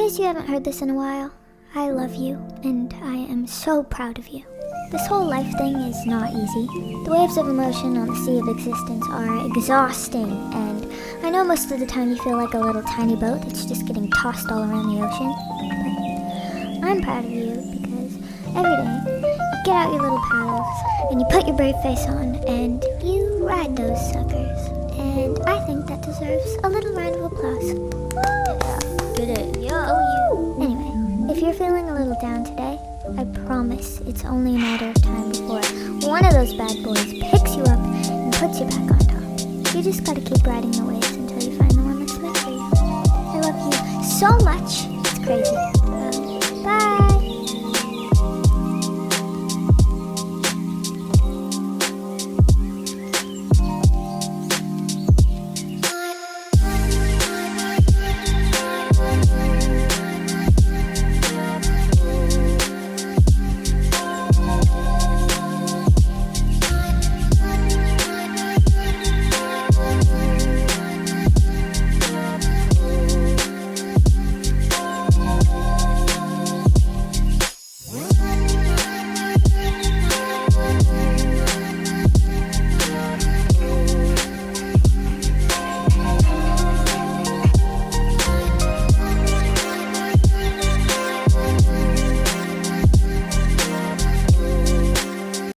case you haven't heard this in a while, I love you, and I am so proud of you. This whole life thing is not easy. The waves of emotion on the sea of existence are exhausting, and I know most of the time you feel like a little tiny boat that's just getting tossed all around the ocean. But I'm proud of you because every day you get out your little paddles, and you put your brave face on, and you ride those suckers. And I think that deserves a little round of applause. Anyway, if you're feeling a little down today, I promise it's only a matter of time before one of those bad boys picks you up and puts you back on top. You just gotta keep riding the waves until you find the one that's meant for you. I love you so much, it's crazy.